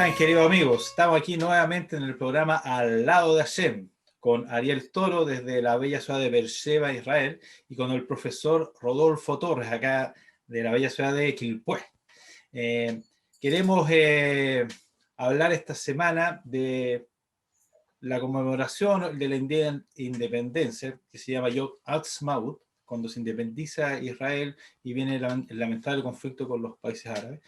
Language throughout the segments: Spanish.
están, queridos amigos? Estamos aquí nuevamente en el programa Al lado de Hashem, con Ariel Toro desde la bella ciudad de Beersheba, Israel, y con el profesor Rodolfo Torres, acá de la bella ciudad de Quilpué. Queremos hablar esta semana de la conmemoración de la independencia, que se llama Yom Ha'atzmaut, cuando se independiza Israel y viene el lamentable conflicto con los países árabes.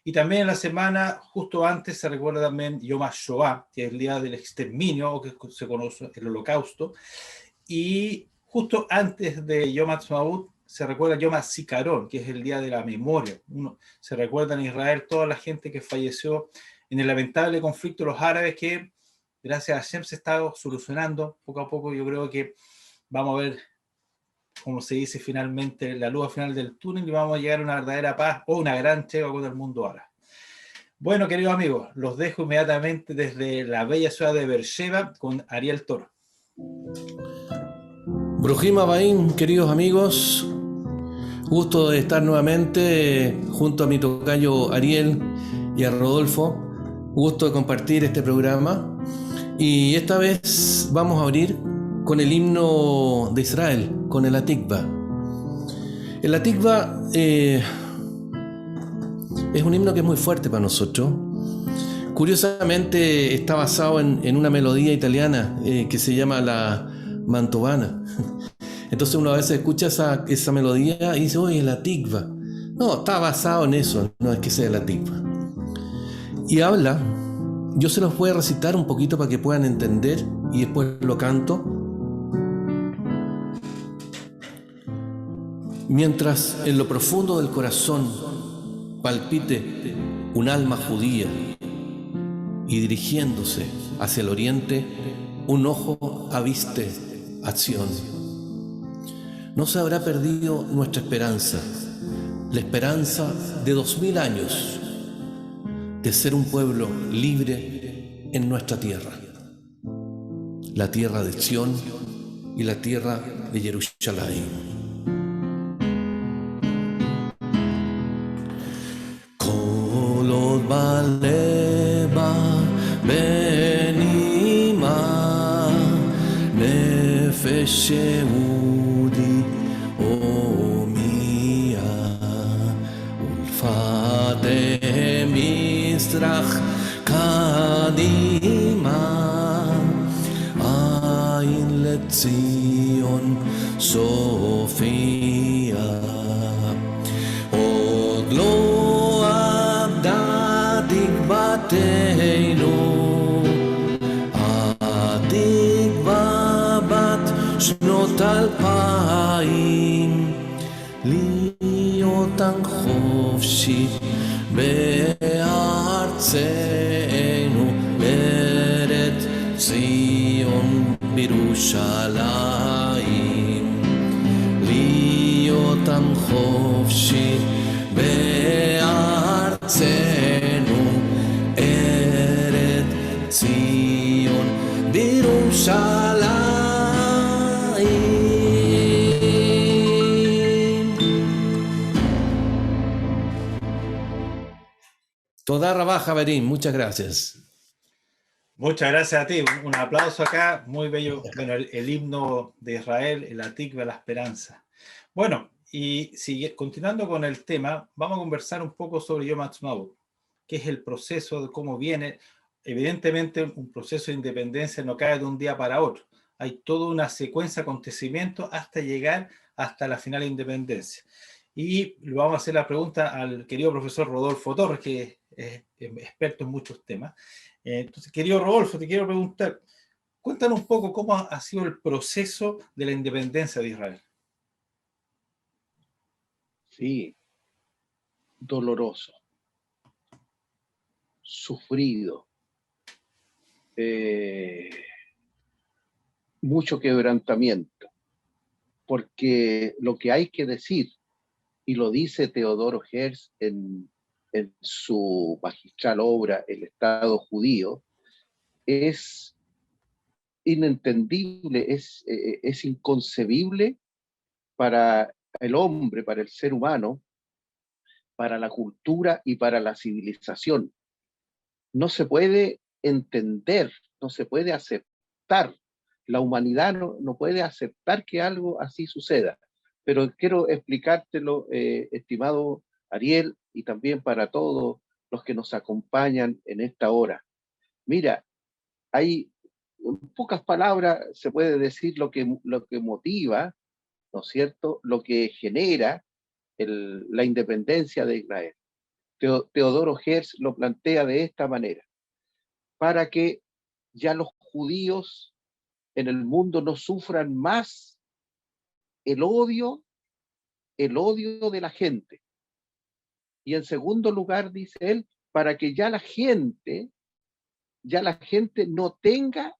Y también en la semana, justo antes, se recuerda también Yom HaShoah, que es el día del exterminio, o que se conoce el Holocausto. Y justo antes de Yom HaAtzmaut se recuerda Yom HaZikaron, que es el día de la memoria. Se recuerda en Israel toda la gente que falleció en el lamentable conflicto de los árabes, que gracias a Hashem se está solucionando poco a poco. Yo creo que vamos a ver, como se dice finalmente, la luz al final del túnel y vamos a llegar a una verdadera paz o una gran tregua con el mundo árabe. Bueno, queridos amigos, los dejo inmediatamente desde la bella ciudad de Beersheba con Ariel Toro. Bruhim Habayim, queridos amigos, gusto de estar nuevamente junto a mi tocayo Ariel y a Rodolfo. Gusto de compartir este programa. Y esta vez vamos a abrir con el himno de Israel, con el Hatikvah. El Hatikvah es un himno que es muy fuerte para nosotros. Curiosamente está basado en una melodía italiana que se llama la Mantovana. Entonces uno a veces escucha esa melodía y dice, oye, el Hatikvah. No, está basado en eso, no es que sea el Hatikvah. Y habla, yo se los voy a recitar un poquito para que puedan entender y después lo canto. Mientras en lo profundo del corazón palpite un alma judía y dirigiéndose hacia el oriente, un ojo aviste acción. No se habrá perdido nuestra esperanza, la esperanza de 2000 años de ser un pueblo libre en nuestra tierra, la tierra de Sión y la tierra de Jerusalén. Baleba benima nefesh yehudi omia ulfate mizrach kadima ayin lezion sofia od lo תקוותנו, התקווה בת שנות 2000, להיות עם חופשי בארצנו, בארץ ציון בירושלים, להיות עם חופשי בארצנו, Zion, Jerusalén. Toda Rabá Habayim, muchas gracias. Muchas gracias a ti. Un aplauso acá, muy bello. Bueno, el himno de Israel, el Hatikvah, la esperanza. Bueno, y continuando con el tema, vamos a conversar un poco sobre Yom Ha'atzmaut, que es el proceso de cómo viene. Evidentemente, un proceso de independencia no cae de un día para otro. Hay toda una secuencia de acontecimientos hasta llegar hasta la final de independencia. Y le vamos a hacer la pregunta al querido profesor Rodolfo Torres, que es experto en muchos temas. Entonces, querido Rodolfo, te quiero preguntar, cuéntanos un poco cómo ha sido el proceso de la independencia de Israel. Sí, doloroso, sufrido, mucho quebrantamiento, porque lo que hay que decir, y lo dice Teodoro Herz en su magistral obra El Estado Judío, es inentendible, es inconcebible para el hombre, para el ser humano, para la cultura y para la civilización. no se puede entender, no se puede aceptar. La humanidad no puede aceptar que algo así suceda. Pero quiero explicártelo, estimado Ariel, y también para todos los que nos acompañan en esta hora. Mira, hay en pocas palabras, se puede decir lo que motiva, ¿no es cierto?, lo que genera la independencia de Israel. Teodoro Herz lo plantea de esta manera: para que ya los judíos en el mundo no sufran más el odio de la gente. Y en segundo lugar, dice él, para que ya la gente no tenga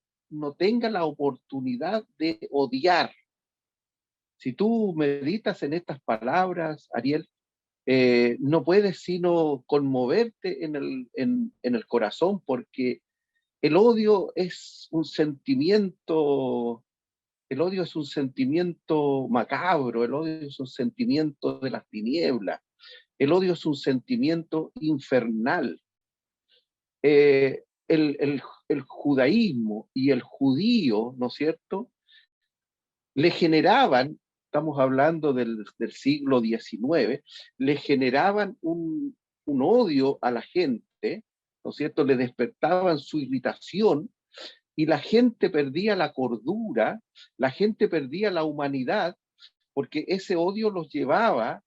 la oportunidad de odiar. Si tú meditas en estas palabras, Ariel, no puedes sino conmoverte en el corazón, porque el odio es un sentimiento macabro, el odio es un sentimiento de las tinieblas, el odio es un sentimiento infernal. El judaísmo y el judío, ¿no es cierto?, le generaban, estamos hablando del siglo XIX, le generaban un odio a la gente, ¿no es cierto?, le despertaban su irritación, y la gente perdía la cordura, la gente perdía la humanidad, porque ese odio los llevaba,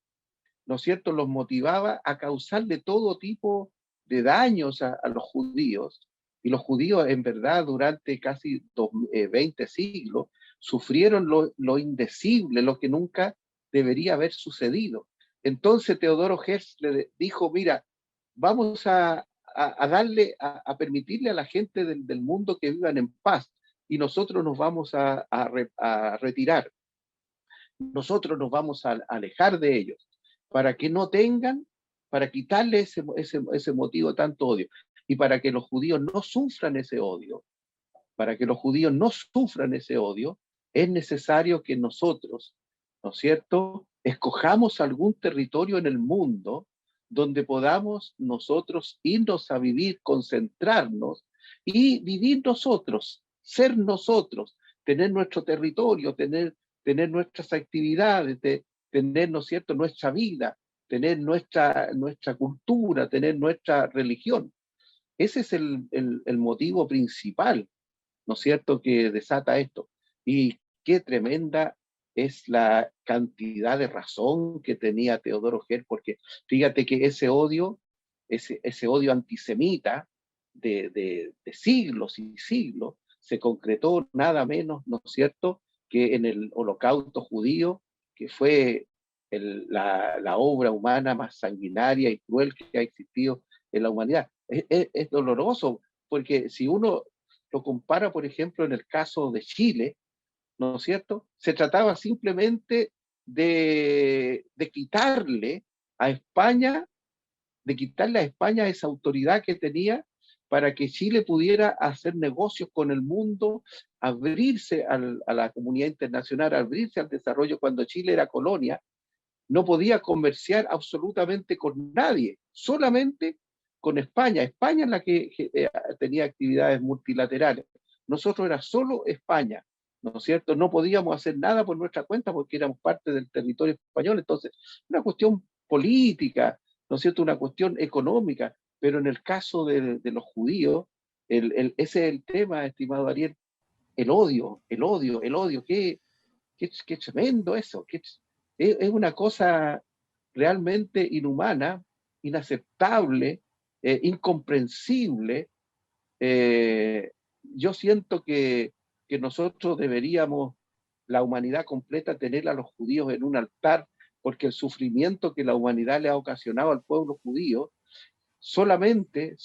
¿no es cierto?, los motivaba a causarle todo tipo de daños a los judíos. Y los judíos, en verdad, durante casi 20 siglos, sufrieron lo indecible, lo que nunca debería haber sucedido. Entonces Teodoro Herz le dijo: mira, vamos a permitirle a la gente del mundo que vivan en paz, y nosotros nos vamos a retirar, nosotros nos vamos a alejar de ellos, para que no tengan, para quitarle ese motivo de tanto odio, y para que los judíos no sufran ese odio. Para que los judíos no sufran ese odio, es necesario que nosotros, ¿no es cierto?, escojamos algún territorio en el mundo donde podamos nosotros irnos a vivir, concentrarnos y vivir nosotros, ser nosotros, tener nuestro territorio, tener nuestras actividades, tener, ¿no es cierto?, nuestra vida, tener nuestra cultura, tener nuestra religión. Ese es el motivo principal, ¿no es cierto?, que desata esto. Y qué tremenda es la cantidad de razón que tenía Teodoro Herz, porque fíjate que ese odio antisemita de siglos y siglos, se concretó nada menos, ¿no es cierto?, que en el Holocausto judío, que fue la obra humana más sanguinaria y cruel que ha existido en la humanidad. Es doloroso, porque si uno lo compara, por ejemplo, en el caso de Chile, ¿no es cierto?, se trataba simplemente de quitarle a España esa autoridad que tenía, para que Chile pudiera hacer negocios con el mundo, abrirse a la comunidad internacional, abrirse al desarrollo. Cuando Chile era colonia, no podía comerciar absolutamente con nadie, solamente con España. España es la que tenía actividades multilaterales. Nosotros era solo España, ¿no es cierto? No podíamos hacer nada por nuestra cuenta porque éramos parte del territorio español. Entonces, una cuestión política, ¿no es cierto?, una cuestión económica. Pero en el caso de los judíos, ese es el tema, estimado Ariel: el odio. Qué tremendo eso. Es una cosa realmente inhumana, inaceptable, incomprensible. Yo siento que nosotros deberíamos, la humanidad completa, tener a los judíos en un altar, porque el sufrimiento que la humanidad le ha ocasionado al pueblo judío, solamente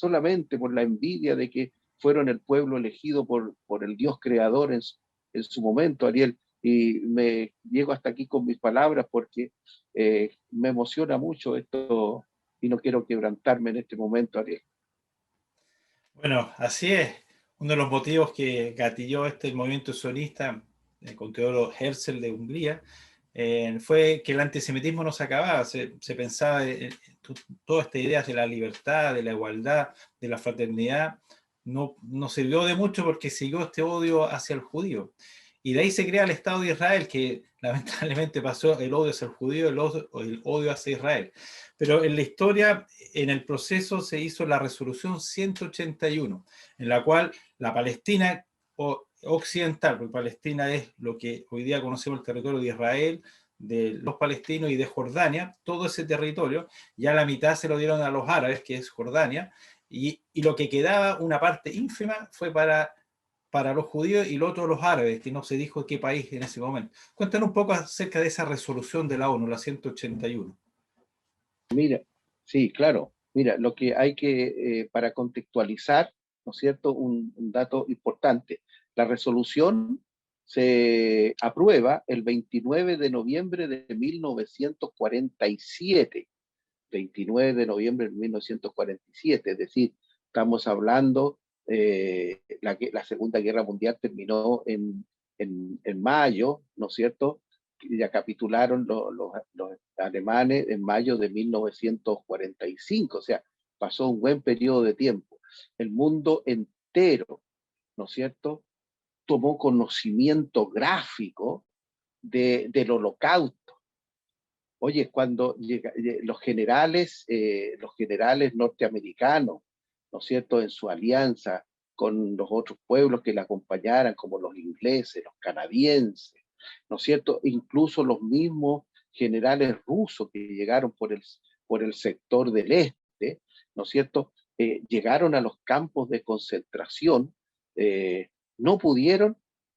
por la envidia de que fueron el pueblo elegido por el Dios creador en su momento, Ariel. Y me llego hasta aquí con mis palabras, porque me emociona mucho esto y no quiero quebrantarme en este momento, Ariel. Bueno, así es. Uno de los motivos que gatilló el movimiento sionista con Teodoro Herzl de Hungría fue que el antisemitismo no se acababa. Se pensaba, toda esta idea de la libertad, de la igualdad, de la fraternidad, no sirvió de mucho porque siguió este odio hacia el judío. Y de ahí se crea el Estado de Israel, que lamentablemente pasó el odio hacia el judío, el odio hacia Israel. Pero en la historia, en el proceso, se hizo la resolución 181, en la cual la Palestina occidental, porque Palestina es lo que hoy día conocemos el territorio de Israel, de los palestinos y de Jordania, todo ese territorio, ya la mitad se lo dieron a los árabes, que es Jordania, y lo que quedaba, una parte ínfima, fue para los judíos y lo otro los árabes, que no se dijo qué país en ese momento. Cuéntanos un poco acerca de esa resolución de la ONU, la 181. Mira, sí, claro. Mira, lo que hay que, para contextualizar, ¿no es cierto?, un dato importante. La resolución se aprueba el 29 de noviembre de 1947. 29 de noviembre de 1947, es decir, estamos hablando, la Segunda Guerra Mundial terminó en mayo, ¿no es cierto? Ya capitularon los alemanes en mayo de 1945, o sea, pasó un buen periodo de tiempo. El mundo entero, ¿no es cierto?, tomó conocimiento gráfico del Holocausto. Oye, cuando los generales norteamericanos, ¿no es cierto?, en su alianza con los otros pueblos que la acompañaran, como los ingleses, los canadienses, ¿no es cierto?, incluso los mismos generales rusos que llegaron por el sector del este, ¿no es cierto?, llegaron a los campos de concentración, eh, no pudieron,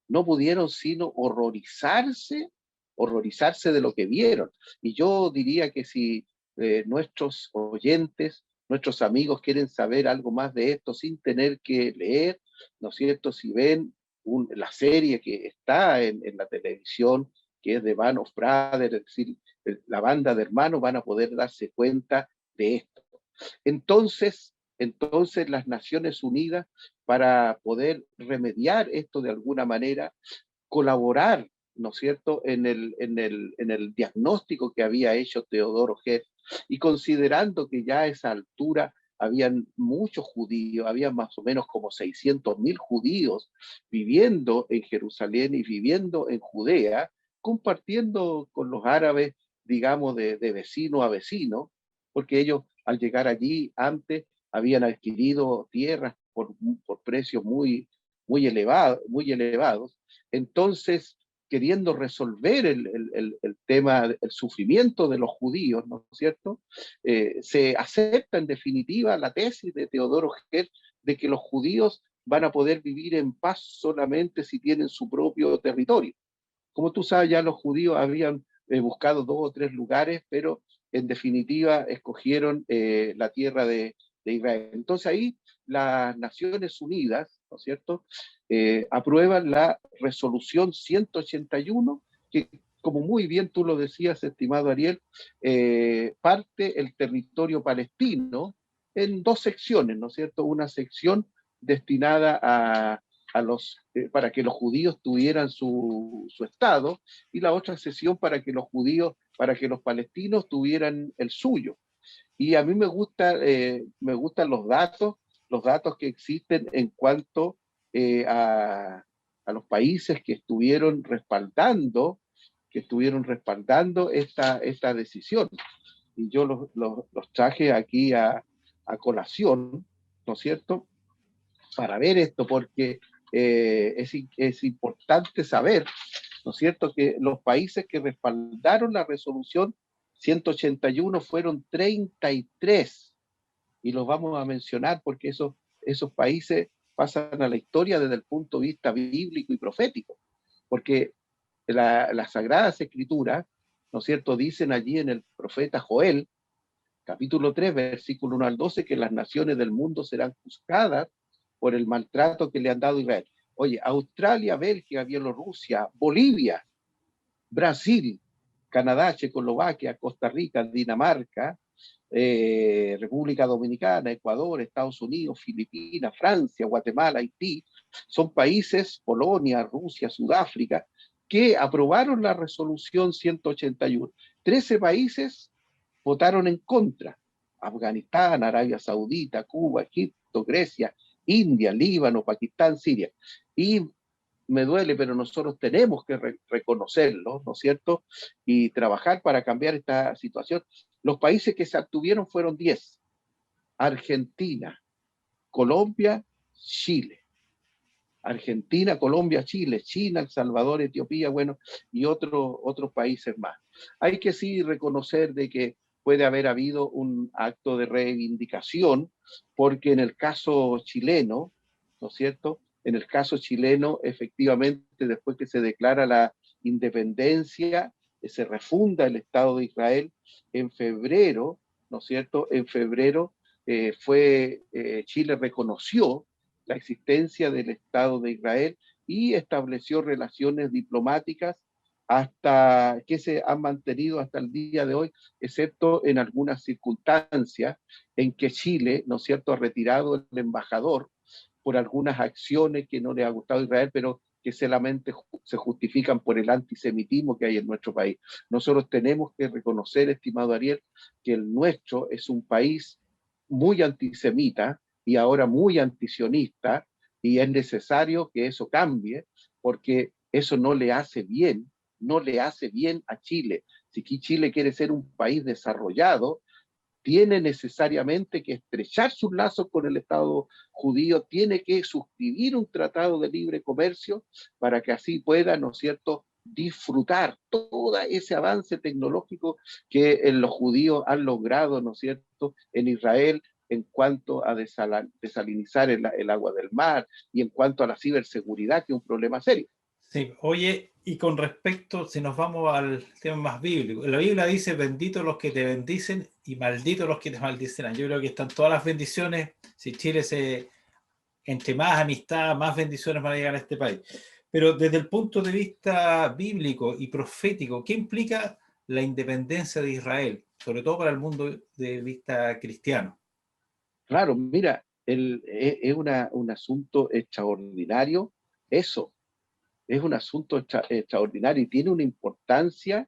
no pudieron sino horrorizarse de lo que vieron. Y yo diría que si nuestros oyentes, nuestros amigos quieren saber algo más de esto sin tener que leer, ¿no es cierto? Si ven la serie que está en la televisión, que es de Band of Brothers, es decir, la banda de hermanos, van a poder darse cuenta de esto. Entonces las Naciones Unidas, para poder remediar esto de alguna manera, colaborar, ¿no es cierto?, en el diagnóstico que había hecho Teodoro Herz, y considerando que ya a esa altura habían muchos judíos, había más o menos como 600.000 judíos viviendo en Jerusalén y viviendo en Judea, compartiendo con los árabes, digamos, de vecino a vecino, porque ellos al llegar allí antes habían adquirido tierras por precios muy elevados. Entonces, queriendo resolver el tema, el sufrimiento de los judíos, ¿no es cierto?, se acepta en definitiva la tesis de Teodoro Herz de que los judíos van a poder vivir en paz solamente si tienen su propio territorio. Como tú sabes, ya los judíos habían buscado 2 o 3 lugares, pero en definitiva escogieron la tierra de Israel. Entonces ahí las Naciones Unidas, ¿no es cierto?, aprueban la resolución 181, que, como muy bien tú lo decías, estimado Ariel, parte el territorio palestino en 2 secciones, ¿no es cierto? Una sección destinada para que los judíos tuvieran su estado, y la otra sección para que los palestinos tuvieran el suyo. Y a mí me gustan los datos que existen en cuanto a los países que estuvieron respaldando esta decisión. Y yo los traje aquí a colación, ¿no es cierto?, para ver esto, porque es importante saber, ¿no es cierto?, que los países que respaldaron la resolución 181 fueron 33, y los vamos a mencionar porque esos países pasan a la historia desde el punto de vista bíblico y profético, porque las Sagradas Escrituras, ¿no es cierto?, dicen allí en el profeta Joel, capítulo 3, versículo 1 al 12, que las naciones del mundo serán juzgadas por el maltrato que le han dado a Israel. Oye, Australia, Bélgica, Bielorrusia, Bolivia, Brasil, Canadá, Checoslovaquia, Costa Rica, Dinamarca, República Dominicana, Ecuador, Estados Unidos, Filipinas, Francia, Guatemala, Haití, son países, Polonia, Rusia, Sudáfrica, que aprobaron la resolución 181. 13 países votaron en contra, Afganistán, Arabia Saudita, Cuba, Egipto, Grecia, India, Líbano, Pakistán, Siria. Y me duele, pero nosotros tenemos que reconocerlo, ¿no es cierto? Y trabajar para cambiar esta situación. Los países que se abstuvieron fueron 10: Argentina, Colombia, Chile. Argentina, Colombia, Chile, China, El Salvador, Etiopía, bueno, y otros países más. Hay que sí reconocer de que puede haber habido un acto de reivindicación, porque en el caso chileno, ¿no es cierto? En el caso chileno, efectivamente, después que se declara la independencia, se refunda el Estado de Israel en febrero, ¿no es cierto? En febrero Chile reconoció la existencia del Estado de Israel y estableció relaciones diplomáticas hasta que se han mantenido hasta el día de hoy, excepto en algunas circunstancias en que Chile, ¿no es cierto?, ha retirado el embajador por algunas acciones que no le ha gustado a Israel, pero que solamente se justifican por el antisemitismo que hay en nuestro país. Nosotros tenemos que reconocer, estimado Ariel, que el nuestro es un país muy antisemita y ahora muy antisionista, y es necesario que eso cambie, porque eso no le hace bien, no le hace bien a Chile. Si Chile quiere ser un país desarrollado, tiene necesariamente que estrechar sus lazos con el Estado judío, tiene que suscribir un tratado de libre comercio para que así pueda, ¿no es cierto?, disfrutar todo ese avance tecnológico que los judíos han logrado, ¿no es cierto?, en Israel en cuanto a desalinizar el agua del mar y en cuanto a la ciberseguridad, que es un problema serio. Sí, oye, y con respecto, si nos vamos al tema más bíblico, la Biblia dice, benditos los que te bendicen y malditos los que te maldicen. Yo creo que están todas las bendiciones, si Chile entre más amistad, más bendiciones van a llegar a este país. Pero desde el punto de vista bíblico y profético, ¿qué implica la independencia de Israel? Sobre todo para el mundo de vista cristiano. Claro, mira, es un asunto extraordinario eso. Es un asunto extraordinario y tiene una importancia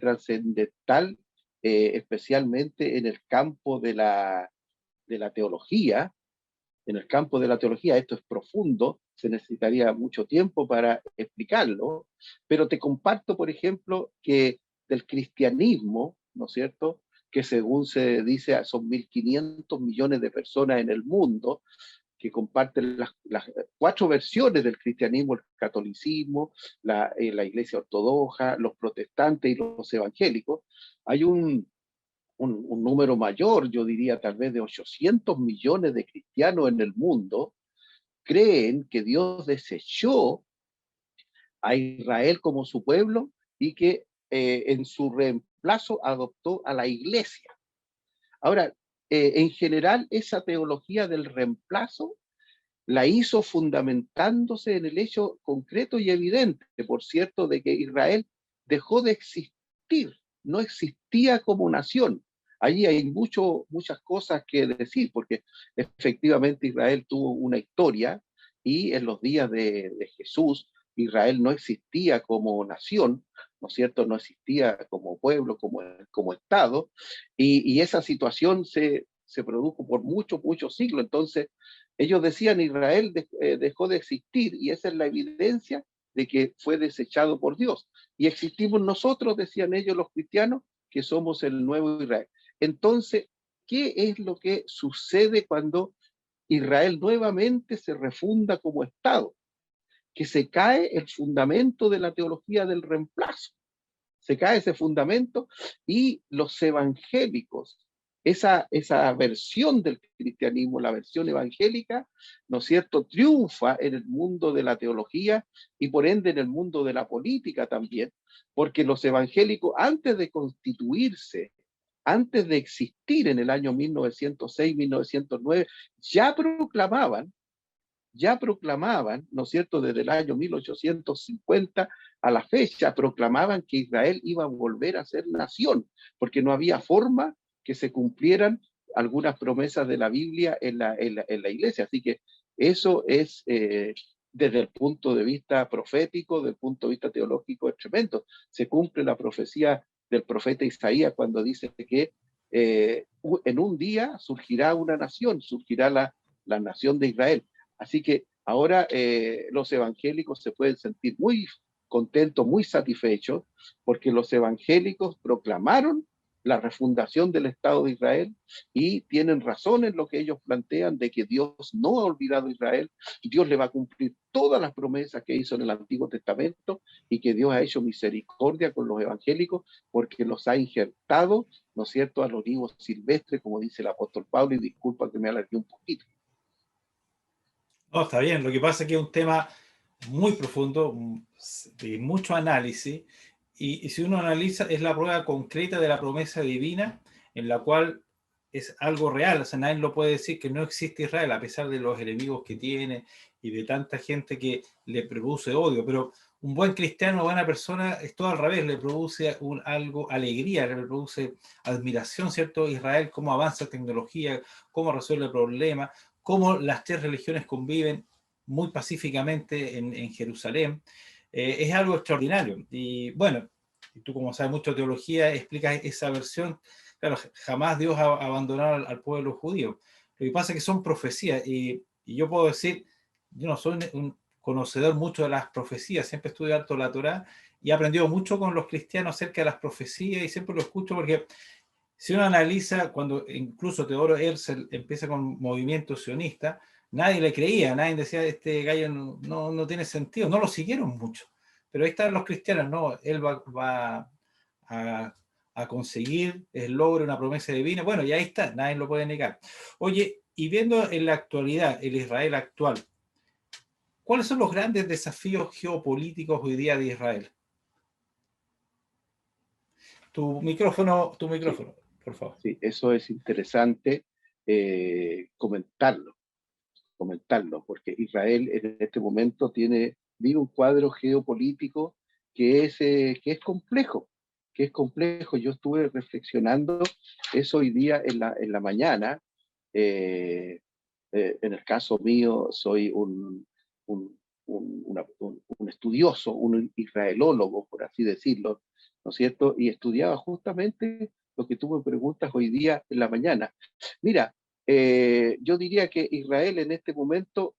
trascendental, especialmente en el campo de la teología. En el campo de la teología esto es profundo, se necesitaría mucho tiempo para explicarlo, pero te comparto, por ejemplo, que del cristianismo, ¿no es cierto?, que según se dice son 1.500 millones de personas en el mundo, que comparten las 4 versiones del cristianismo: el catolicismo, la iglesia ortodoxa, los protestantes y los evangélicos. Hay un número mayor, yo diría tal vez de 800 millones de cristianos en el mundo, creen que Dios desechó a Israel como su pueblo y que en su reemplazo adoptó a la iglesia. Ahora, en general, esa teología del reemplazo la hizo fundamentándose en el hecho concreto y evidente, por cierto, de que Israel dejó de existir, no existía como nación. Allí hay muchas cosas que decir, porque efectivamente Israel tuvo una historia y en los días de Jesús, Israel no existía como nación, ¿no es cierto? No existía como pueblo, como Estado, y esa situación se produjo por muchos siglos. Entonces, ellos decían Israel dejó de existir y esa es la evidencia de que fue desechado por Dios. Y existimos nosotros, decían ellos los cristianos, que somos el nuevo Israel. Entonces, ¿qué es lo que sucede cuando Israel nuevamente se refunda como Estado? Que se cae el fundamento de la teología del reemplazo. Se cae ese fundamento y los evangélicos, esa versión del cristianismo, la versión evangélica, ¿no es cierto?, triunfa en el mundo de la teología y por ende en el mundo de la política también, porque los evangélicos antes de constituirse, antes de existir en el año 1906, 1909, ya proclamaban, ¿no es cierto?, desde el año 1850 a la fecha, proclamaban que Israel iba a volver a ser nación, porque no había forma que se cumplieran algunas promesas de la Biblia en la iglesia. Así que eso es, desde el punto de vista profético, desde el punto de vista teológico, es tremendo. Se cumple la profecía del profeta Isaías cuando dice que en un día surgirá una nación, surgirá la nación de Israel. Así que ahora los evangélicos se pueden sentir muy contentos, muy satisfechos, porque los evangélicos proclamaron la refundación del Estado de Israel y tienen razón en lo que ellos plantean de que Dios no ha olvidado a Israel, Dios le va a cumplir todas las promesas que hizo en el Antiguo Testamento y que Dios ha hecho misericordia con los evangélicos porque los ha injertado, ¿no es cierto?, al olivo silvestre, como dice el apóstol Pablo, y disculpa que me alargué un poquito. No, está bien. Lo que pasa es que es un tema muy profundo, de mucho análisis, y si uno analiza, es la prueba concreta de la promesa divina, en la cual es algo real. O sea, nadie lo puede decir que no existe Israel, a pesar de los enemigos que tiene y de tanta gente que le produce odio. Pero un buen cristiano, una buena persona, es todo al revés, le produce algo, alegría, le produce admiración, ¿cierto? Israel, cómo avanza tecnología, cómo resuelve problemas, cómo las tres religiones conviven muy pacíficamente en Jerusalén. Es algo extraordinario. Y bueno, tú como sabes mucho de teología, explicas esa versión. Claro, jamás Dios ha abandonado al pueblo judío. Lo que pasa es que son profecías y yo puedo decir, yo no soy un conocedor mucho de las profecías, siempre estudio harto la Torá y he aprendido mucho con los cristianos acerca de las profecías y siempre lo escucho porque si uno analiza, cuando incluso Teodoro Herzl empieza con movimiento sionista, nadie le creía, nadie decía, este gallo no tiene sentido, no lo siguieron mucho. Pero ahí están los cristianos, no, él va a, a conseguir el logro, una promesa divina. Bueno, y ahí está, nadie lo puede negar. Oye, y viendo en la actualidad, el Israel actual, ¿cuáles son los grandes desafíos geopolíticos hoy día de Israel? Tu Sí, micrófono, por favor. sí, eso es interesante comentarlo, porque Israel en este momento vive un cuadro geopolítico que es complejo, que es complejo. Yo estuve reflexionando eso hoy día en la mañana. eh, en el caso mío, soy un, un estudioso, un israelólogo, por así decirlo, ¿no es cierto? Y estudiaba justamente lo que tú me preguntas hoy día en la mañana. Mira, yo diría que Israel en este momento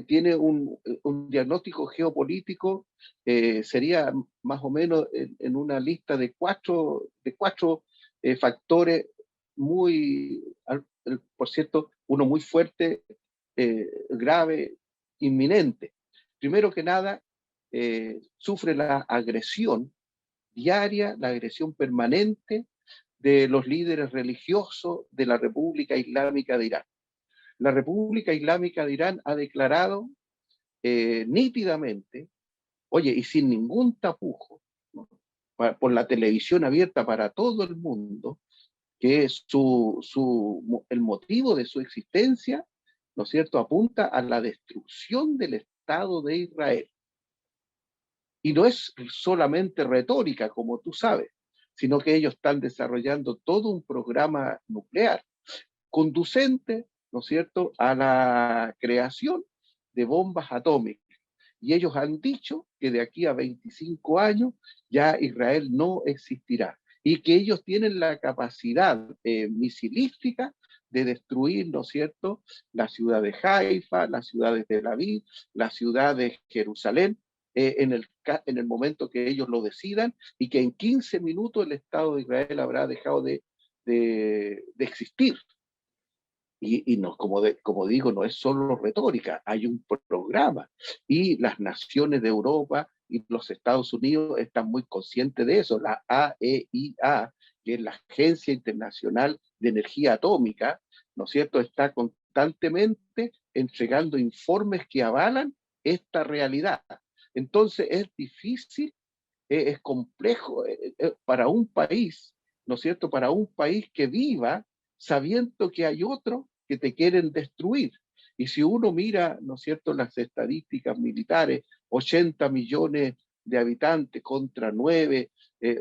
tiene un diagnóstico geopolítico, sería más o menos en una lista de cuatro factores muy, por cierto, uno muy fuerte, grave, inminente. Primero que nada, sufre la agresión diaria, la agresión permanente de los líderes religiosos de la República Islámica de Irán. La República Islámica de Irán ha declarado nítidamente, oye, y sin ningún tapujo, ¿no?, por la televisión abierta para todo el mundo, que el motivo de su existencia, ¿no es cierto?, apunta a la destrucción del Estado de Israel. Y no es solamente retórica, como tú sabes, sino que ellos están desarrollando todo un programa nuclear conducente, ¿no es cierto?, a la creación de bombas atómicas. Y ellos han dicho que de aquí a 25 años ya Israel no existirá y que ellos tienen la capacidad misilística de destruir, ¿no es cierto?, la ciudad de Haifa, la ciudad de Tel Aviv, la ciudad de Jerusalén, en el momento que ellos lo decidan, y que en 15 minutos el Estado de Israel habrá dejado de existir. Y no, como digo, no es solo retórica, hay un programa. Y las naciones de Europa y los Estados Unidos están muy conscientes de eso. La AEIA, que es la Agencia Internacional de Energía Atómica, ¿no es cierto?, está constantemente entregando informes que avalan esta realidad. Entonces es difícil, es complejo para un país, ¿no es cierto?, para un país que viva sabiendo que hay otro que te quieren destruir. Y si uno mira, ¿no es cierto?, las estadísticas militares, 80 millones de habitantes contra 9,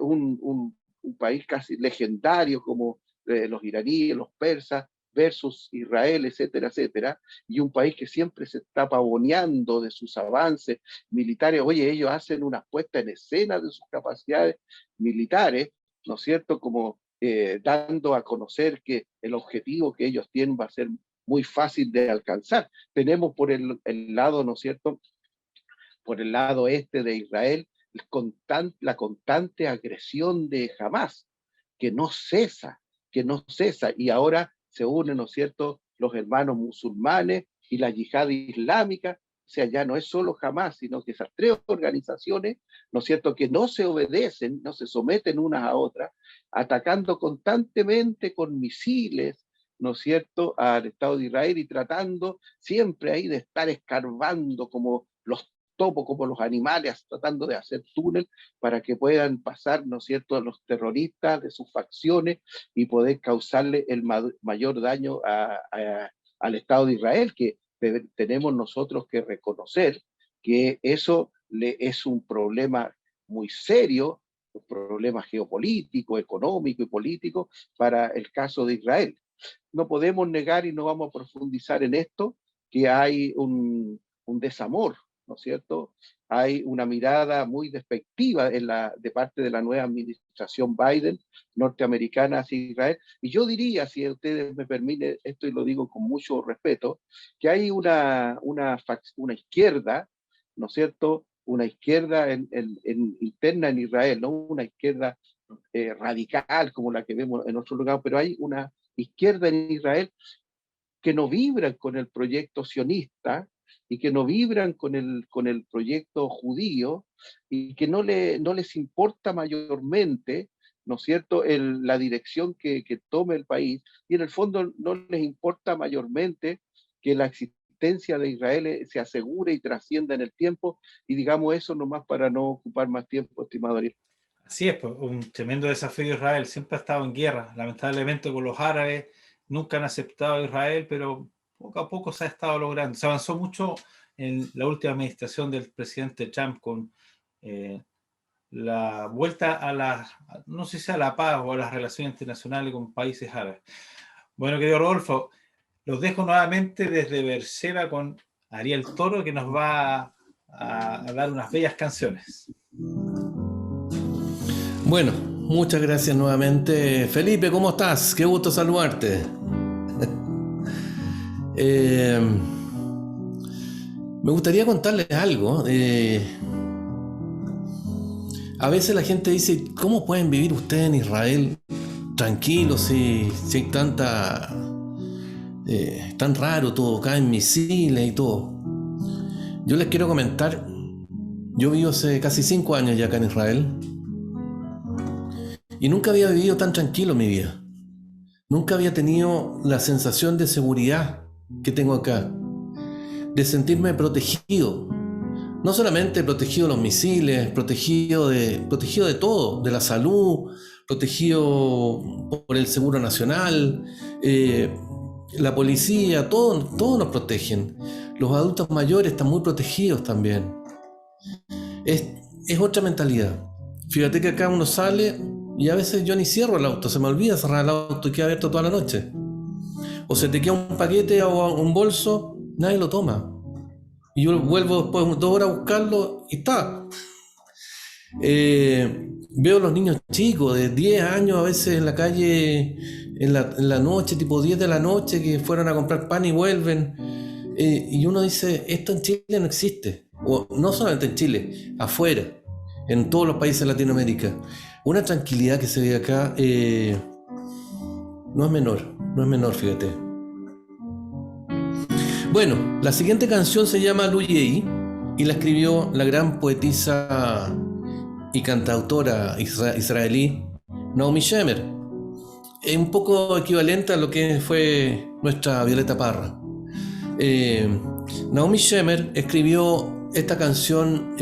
un país casi legendario como los iraníes, los persas, versus Israel, etcétera, etcétera, y un país que siempre se está pavoneando de sus avances militares. Oye, ellos hacen una puesta en escena de sus capacidades militares, ¿no es cierto?, como dando a conocer que el objetivo que ellos tienen va a ser muy fácil de alcanzar. Tenemos por el lado, ¿no es cierto?, por el lado este de Israel, la constante agresión de Hamás, que no cesa, y ahora se unen, ¿no es cierto?, los hermanos musulmanes y la yihad islámica. O sea, ya no es solo Hamás, sino que esas tres organizaciones, ¿no es cierto?, que no se obedecen, no se someten unas a otras, atacando constantemente con misiles, ¿no es cierto?, al Estado de Israel, y tratando siempre ahí de estar escarbando como los topos, como los animales, tratando de hacer túnel para que puedan pasar, ¿no es cierto?, los terroristas de sus facciones y poder causarle el mayor daño al Estado de Israel, que tenemos nosotros que reconocer que eso es un problema muy serio, un problema geopolítico, económico y político para el caso de Israel. No podemos negar, y no vamos a profundizar en esto, que hay un desamor, ¿no es cierto? Hay una mirada muy despectiva de parte de la nueva administración Biden norteamericana hacia Israel. Y yo diría, si ustedes me permiten esto, y lo digo con mucho respeto, que hay una izquierda, ¿no es cierto?, una izquierda interna en Israel, no una izquierda radical como la que vemos en otros lugares, pero hay una izquierda en Israel que no vibran con el proyecto sionista y que no vibran con el proyecto judío, y que no les importa mayormente, ¿no es cierto?, la dirección que tome el país, y en el fondo no les importa mayormente que la existencia de Israel se asegure y trascienda en el tiempo. Y digamos eso nomás para no ocupar más tiempo, estimado Ariel. Así es, pues, un tremendo desafío de Israel. Siempre ha estado en guerra, lamentablemente, con los árabes. Nunca han aceptado a Israel, pero poco a poco se ha estado logrando. Se avanzó mucho en la última administración del presidente Trump con la vuelta no sé si a la paz o a las relaciones internacionales con países árabes. Bueno, querido Rodolfo, los dejo nuevamente desde Berseba con Ariel Toro, que nos va a dar unas bellas canciones. Bueno, muchas gracias nuevamente. Felipe, ¿cómo estás? Qué gusto saludarte. Me gustaría contarles algo. A veces la gente dice, ¿cómo pueden vivir ustedes en Israel tranquilos si hay tan raro todo, caen misiles y todo? Yo les quiero comentar, yo vivo hace casi 5 años ya acá en Israel, y nunca había vivido tan tranquilo en mi vida. Nunca había tenido la sensación de seguridad que tengo acá, de sentirme protegido. No solamente protegido de los misiles, protegido de todo, de la salud, protegido por el Seguro Nacional, la policía, todos nos protegen. Los adultos mayores están muy protegidos también. Es otra mentalidad. Fíjate que acá uno sale y a veces yo ni cierro el auto, se me olvida cerrar el auto y queda abierto toda la noche. O se te queda un paquete o un bolso, nadie lo toma. Y yo vuelvo después de 2 horas a buscarlo y está. Veo a los niños chicos de 10 años a veces en la calle en la noche, tipo 10 de la noche, que fueron a comprar pan y vuelven. Y uno dice, esto en Chile no existe. O no solamente en Chile, afuera, en todos los países de Latinoamérica. Una tranquilidad que se ve acá no es menor, fíjate. Bueno, la siguiente canción se llama Luyei y la escribió la gran poetisa y cantautora israelí Naomi Shemer. Es un poco equivalente a lo que fue nuestra Violeta Parra. Naomi Shemer escribió esta canción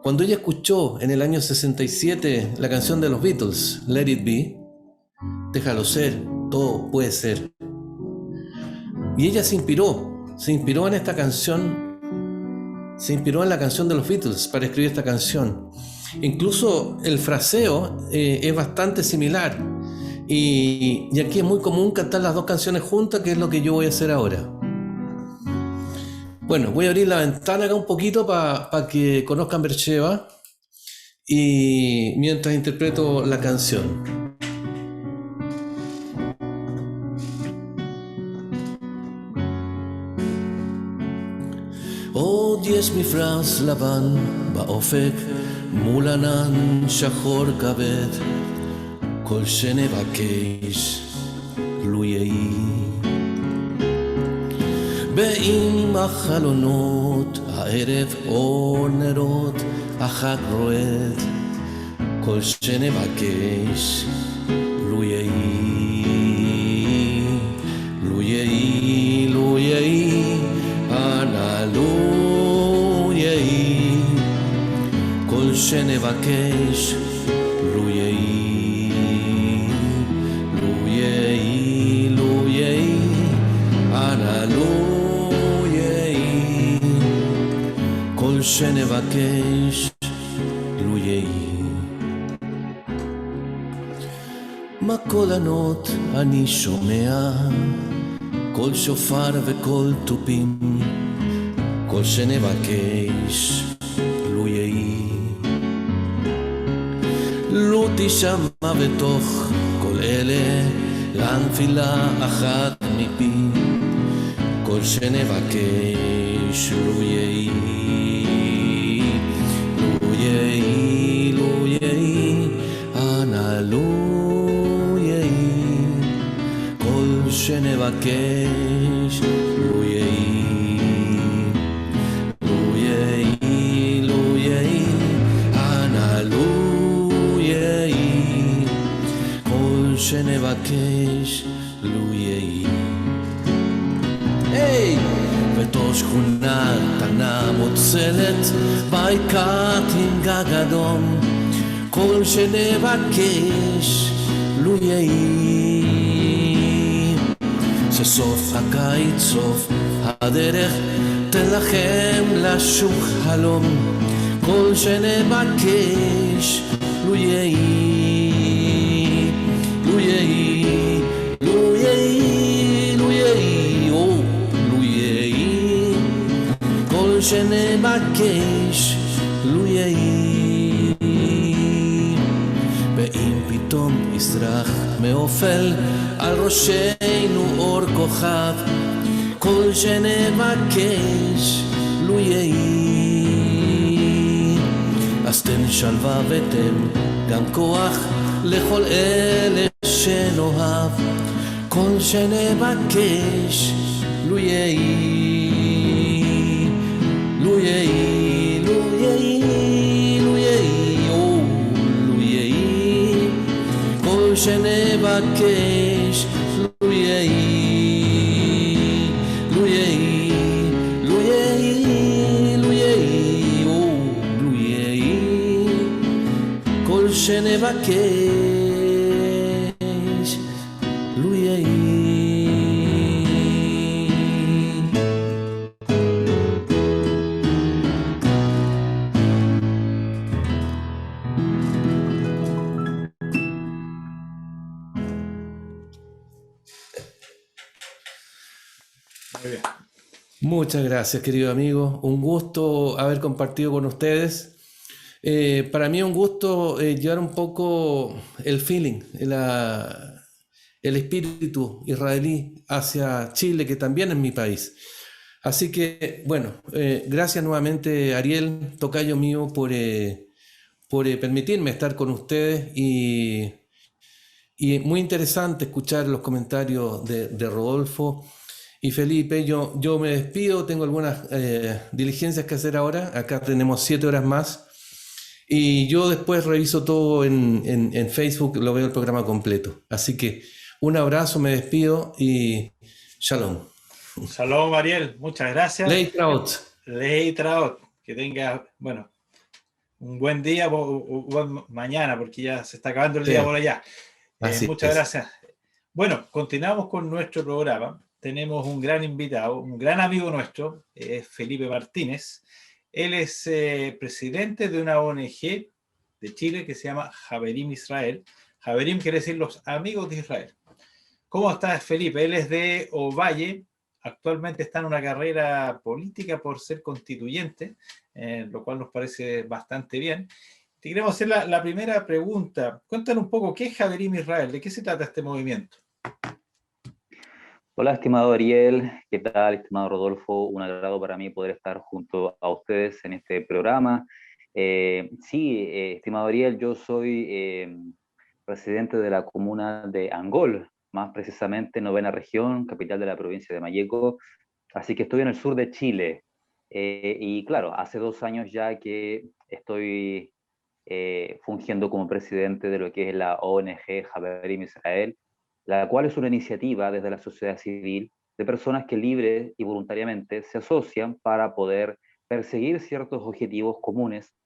cuando ella escuchó en el año 67 la canción de los Beatles, Let It Be, déjalo ser, todo puede ser. Y ella se inspiró en esta canción, se inspiró en la canción de los Beatles para escribir esta canción. Incluso el fraseo es bastante similar. Y aquí es muy común cantar las 2 canciones juntas, que es lo que yo voy a hacer ahora. Bueno, voy a abrir la ventana acá un poquito para que conozcan Beersheba y mientras interpreto la canción. יש מפרש לבן באופק מול ענן שחור כבד, כל שנבקש לו יהי. באים החלונות הערב אור נרות, החג רועד, כל שנבקש לו יהי. לו יהי, לו יהי, אנא לו יהי, כל שנבקש לו יהי. לו יהי, לו יהי, אנא לו יהי, כל שנבקש לו יהי. מקול ענות אני שומע, קול שופר וקול תופים, כל שנבקש לו יהי. לו תשמע בתוך כל אלה לנפילה אחת מפי, כל שנבקש לו יהי. לו יהי, לו יהי, אנא לו יהי, כל שנבקש לו יהי. לו יהי, לו יהי, אנא לו יהי, כל שנבקש לו יהי. היי! בתור שכונה קטנה מוצלת, בעיקת עם גג אדום, כל שנבקש לו יהי. שסוף הקיץ, סוף הדרך, תן לכם לשוק חלום, כל שנבקש לו יהי. לו יהי, לו יהי, לו יהי, לו יהי, כל שנבקש לו יהי. ואם פתאום יסרח מאופל על ראשנו אור כוכב, כל שנבקש לו יהי. אז תן שלווה ותן גם כוח לכל אלה שנאהב, כל שנבקש לו יהי. לו יהי, לו יהי, לו יהי, לו יהי, כל שנבקש לו יהי. לו יהי, לו יהי, לו יהי, לו יהי, כל שנבקש לו יהי. Muy bien. Muchas gracias, querido amigo. Un gusto haber compartido con ustedes. Para mí es un gusto llevar un poco el feeling, el espíritu israelí hacia Chile, que también es mi país. Así que, bueno, gracias nuevamente, Ariel, tocayo mío, por permitirme estar con ustedes y muy interesante escuchar los comentarios de Rodolfo y Felipe. Yo me despido, tengo algunas diligencias que hacer ahora. Acá tenemos 7 horas más. Y yo después reviso todo en Facebook, lo veo el programa completo. Así que un abrazo, me despido y shalom. Shalom, Ariel, muchas gracias. Leitraot. Leitraot. Que tenga, bueno, un buen día o mañana, porque ya se está acabando el día por allá. Muchas gracias. Bueno, continuamos con nuestro programa. Tenemos un gran invitado, un gran amigo nuestro, Felipe Martínez. Él es presidente de una ONG de Chile que se llama Haverim Israel. Haverim quiere decir los amigos de Israel. ¿Cómo estás, Felipe? Él es de Ovalle. Actualmente está en una carrera política por ser constituyente, lo cual nos parece bastante bien. Te queremos hacer la primera pregunta. Cuéntanos un poco, ¿qué es Haverim Israel? ¿De qué se trata este movimiento? Hola, estimado Ariel, ¿qué tal, estimado Rodolfo? Un agrado para mí poder estar junto a ustedes en este programa. Estimado Ariel, yo soy residente de la comuna de Angol, más precisamente novena región, capital de la provincia de Malleco, así que estoy en el sur de Chile. Y claro, hace 2 años ya que estoy fungiendo como presidente de lo que es la ONG Haverim Israel, la cual es una iniciativa desde la sociedad civil de personas que libre y voluntariamente se asocian para poder perseguir ciertos objetivos comunes,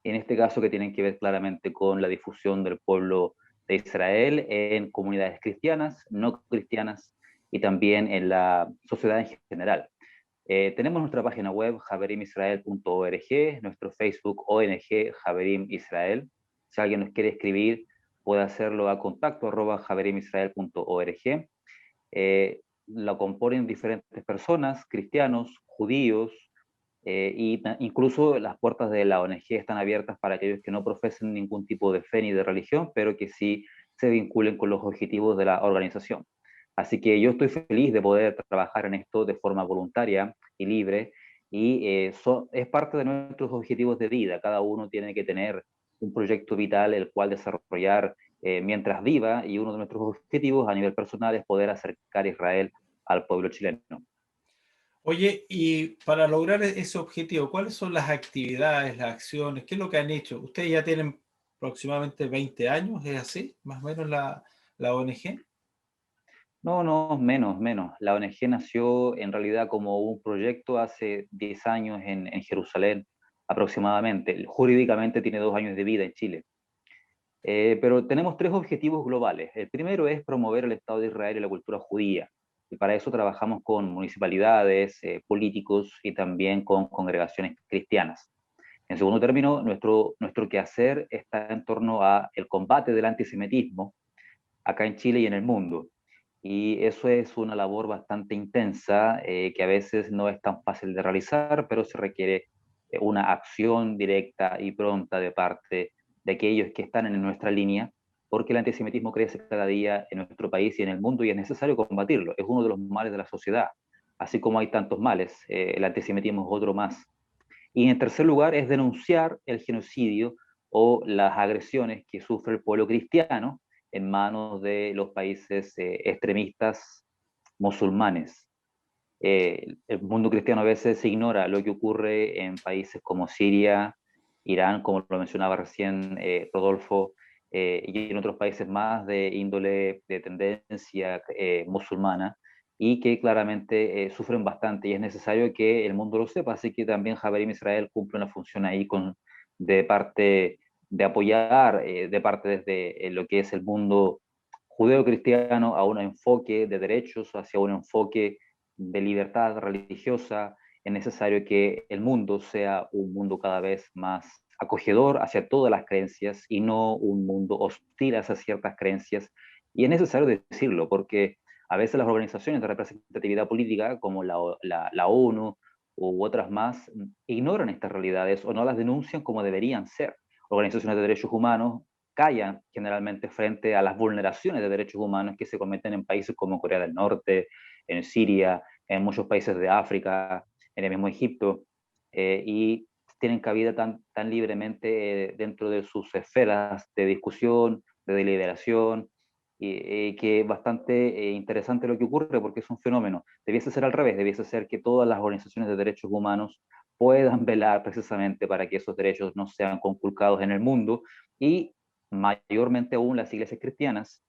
en este caso que tienen que ver claramente con la difusión del pueblo de Israel en comunidades cristianas, no cristianas y también en la sociedad en general. Tenemos nuestra página web haverimisrael.org, nuestro Facebook ONG Haverim Israel. Si alguien nos quiere escribir, puede hacerlo a contacto@haverimisrael.org. Lo componen diferentes personas, cristianos, judíos, incluso las puertas de la ONG están abiertas para aquellos que no profesen ningún tipo de fe ni de religión, pero que sí se vinculen con los objetivos de la organización. Así que yo estoy feliz de poder trabajar en esto de forma voluntaria y libre, y es parte de nuestros objetivos de vida. Cada uno tiene que tener un proyecto vital el cual desarrollar mientras viva, y uno de nuestros objetivos a nivel personal es poder acercar a Israel al pueblo chileno. Oye, y para lograr ese objetivo, ¿cuáles son las actividades, las acciones? ¿Qué es lo que han hecho? Ustedes ya tienen aproximadamente 20 años, ¿es así? Más o menos la ONG. No, no, menos. La ONG nació en realidad como un proyecto hace 10 años en Jerusalén aproximadamente. Jurídicamente tiene 2 años de vida en Chile. Pero tenemos 3 objetivos globales. El primero es promover el Estado de Israel y la cultura judía. Y para eso trabajamos con municipalidades, políticos y también con congregaciones cristianas. En segundo término, nuestro quehacer está en torno al combate del antisemitismo acá en Chile y en el mundo. Y eso es una labor bastante intensa, que a veces no es tan fácil de realizar, pero se requiere una acción directa y pronta de parte de aquellos que están en nuestra línea, porque el antisemitismo crece cada día en nuestro país y en el mundo, y es necesario combatirlo. Es uno de los males de la sociedad. Así como hay tantos males, el antisemitismo es otro más. Y en tercer lugar es denunciar el genocidio o las agresiones que sufre el pueblo cristiano en manos de los países extremistas musulmanes. El mundo cristiano a veces ignora lo que ocurre en países como Siria, Irán, como lo mencionaba recién Rodolfo, y en otros países más de índole de tendencia musulmana, y que claramente sufren bastante, y es necesario que el mundo lo sepa. Así que también Haverim Israel cumple una función ahí de parte de apoyar, de parte desde lo que es el mundo judeo-cristiano, a un enfoque de derechos, hacia un enfoque de libertad religiosa. Es necesario que el mundo sea un mundo cada vez más acogedor hacia todas las creencias y no un mundo hostil hacia ciertas creencias. Y es necesario decirlo porque a veces las organizaciones de representatividad política, como la ONU u otras más, ignoran estas realidades o no las denuncian como deberían ser. Organizaciones de derechos humanos callan generalmente frente a las vulneraciones de derechos humanos que se cometen en países como Corea del Norte, en Siria, en muchos países de África, en el mismo Egipto, y tienen cabida tan libremente dentro de sus esferas de discusión, de deliberación, y que es bastante interesante lo que ocurre, porque es un fenómeno. Debiese ser al revés, debiese ser que todas las organizaciones de derechos humanos puedan velar precisamente para que esos derechos no sean conculcados en el mundo, y mayormente aún las iglesias cristianas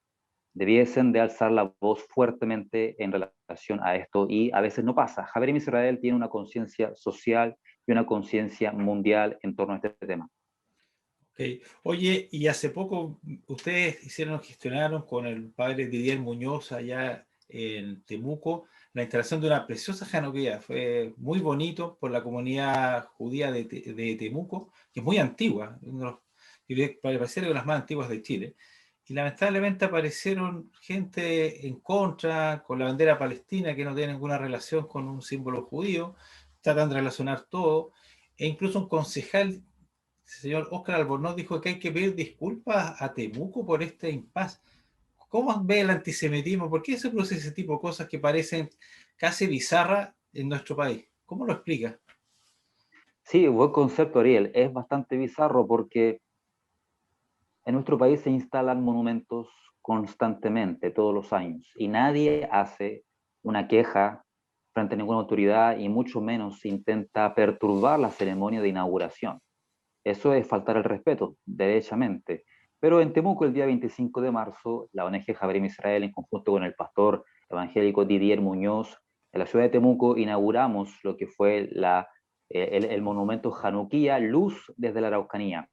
debiesen de alzar la voz fuertemente en relación a esto, y a veces no pasa. Haverim Israel tiene una conciencia social y una conciencia mundial en torno a este tema. Okay. Oye, y hace poco ustedes gestionaron con el padre Didier Muñoz allá en Temuco la instalación de una preciosa Hanukkah. Fue muy bonito por la comunidad judía de Temuco, que es muy antigua, pareciera de las más antiguas de Chile. Y lamentablemente aparecieron gente en contra, con la bandera palestina, que no tiene ninguna relación con un símbolo judío, tratan de relacionar todo, e incluso un concejal, el señor Óscar Albornoz, dijo que hay que pedir disculpas a Temuco por este impasse. ¿Cómo ve el antisemitismo? ¿Por qué se produce ese tipo de cosas que parecen casi bizarras en nuestro país? ¿Cómo lo explica? Sí, buen concepto, Ariel. Es bastante bizarro porque en nuestro país se instalan monumentos constantemente, todos los años, y nadie hace una queja frente a ninguna autoridad y mucho menos intenta perturbar la ceremonia de inauguración. Eso es faltar el respeto, derechamente. Pero en Temuco, el día 25 de marzo, la ONG Javerim Israel, en conjunto con el pastor evangélico Didier Muñoz, en la ciudad de Temuco, inauguramos lo que fue el monumento Hanukkía, Luz desde la Araucanía.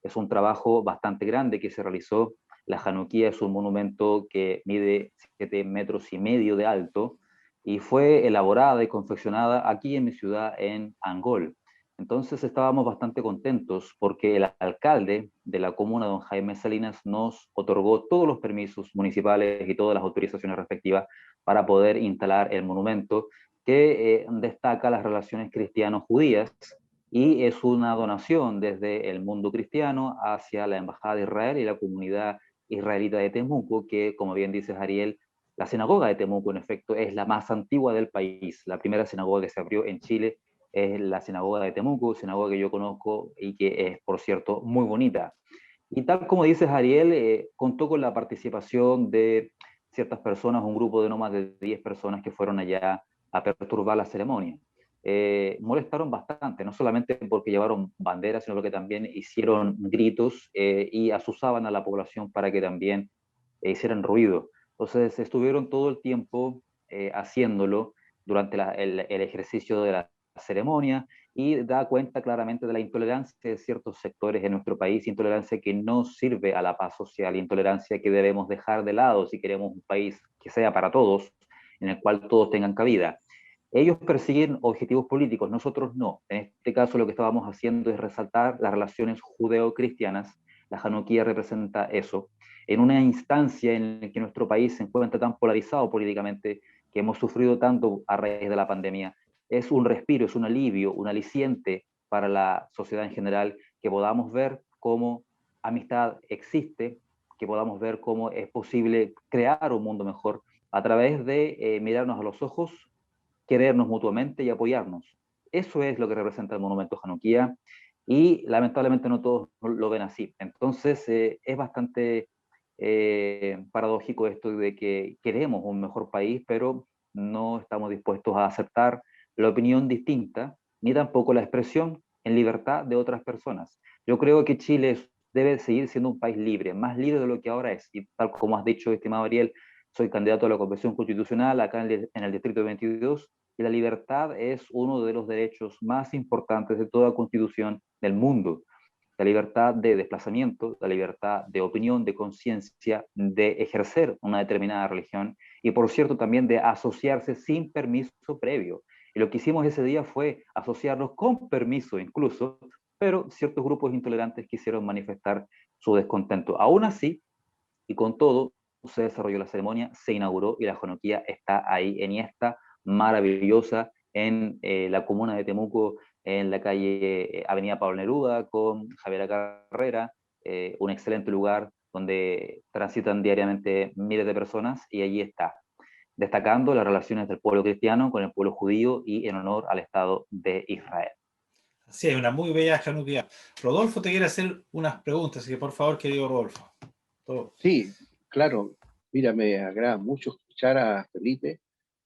Es un trabajo bastante grande que se realizó. La Hanukkía es un monumento que mide 7,5 metros de alto y fue elaborada y confeccionada aquí en mi ciudad, en Angol. Entonces estábamos bastante contentos porque el alcalde de la comuna, don Jaime Salinas, nos otorgó todos los permisos municipales y todas las autorizaciones respectivas para poder instalar el monumento que destaca las relaciones cristiano-judías y es una donación desde el mundo cristiano hacia la Embajada de Israel y la comunidad israelita de Temuco, que, como bien dices, Ariel, la sinagoga de Temuco, en efecto, es la más antigua del país. La primera sinagoga que se abrió en Chile es la sinagoga de Temuco, sinagoga que yo conozco y que es, por cierto, muy bonita. Y tal como dices, Ariel, contó con la participación de ciertas personas, un grupo de no más de 10 personas que fueron allá a perturbar la ceremonia. Molestaron bastante, no solamente porque llevaron banderas, sino porque también hicieron gritos y asusaban a la población para que también hicieran ruido. Entonces estuvieron todo el tiempo haciéndolo durante el ejercicio de la ceremonia y da cuenta claramente de la intolerancia de ciertos sectores en nuestro país, intolerancia que no sirve a la paz social, intolerancia que debemos dejar de lado si queremos un país que sea para todos, en el cual todos tengan cabida. Ellos persiguen objetivos políticos, nosotros no. En este caso lo que estábamos haciendo es resaltar las relaciones judeo-cristianas. La Hanukkía representa eso. En una instancia en la que nuestro país se encuentra tan polarizado políticamente, que hemos sufrido tanto a raíz de la pandemia, es un respiro, es un alivio, un aliciente para la sociedad en general, que podamos ver cómo amistad existe, que podamos ver cómo es posible crear un mundo mejor a través de mirarnos a los ojos, querernos mutuamente y apoyarnos. Eso es lo que representa el monumento Hanukkía y lamentablemente no todos lo ven así. Entonces es bastante paradójico esto de que queremos un mejor país, pero no estamos dispuestos a aceptar la opinión distinta, ni tampoco la expresión en libertad de otras personas. Yo creo que Chile debe seguir siendo un país libre, más libre de lo que ahora es. Y tal como has dicho, estimado Ariel, soy candidato a la Convención Constitucional acá en el Distrito 22 y la libertad es uno de los derechos más importantes de toda constitución del mundo. La libertad de desplazamiento, la libertad de opinión, de conciencia, de ejercer una determinada religión y, por cierto, también de asociarse sin permiso previo. Y lo que hicimos ese día fue asociarnos con permiso incluso, pero ciertos grupos intolerantes quisieron manifestar su descontento. Aún así, y con todo, se desarrolló la ceremonia, se inauguró y la Hanukkía está ahí en esta maravillosa en la comuna de Temuco, en la calle Avenida Pablo Neruda, con Javier Carrera, un excelente lugar donde transitan diariamente miles de personas y allí está, destacando las relaciones del pueblo cristiano con el pueblo judío y en honor al Estado de Israel. Sí, es una muy bella Hanukkah. Rodolfo te quiere hacer unas preguntas, así que por favor, querido Rodolfo. Todo. Sí, claro. Mira, me agrada mucho escuchar a Felipe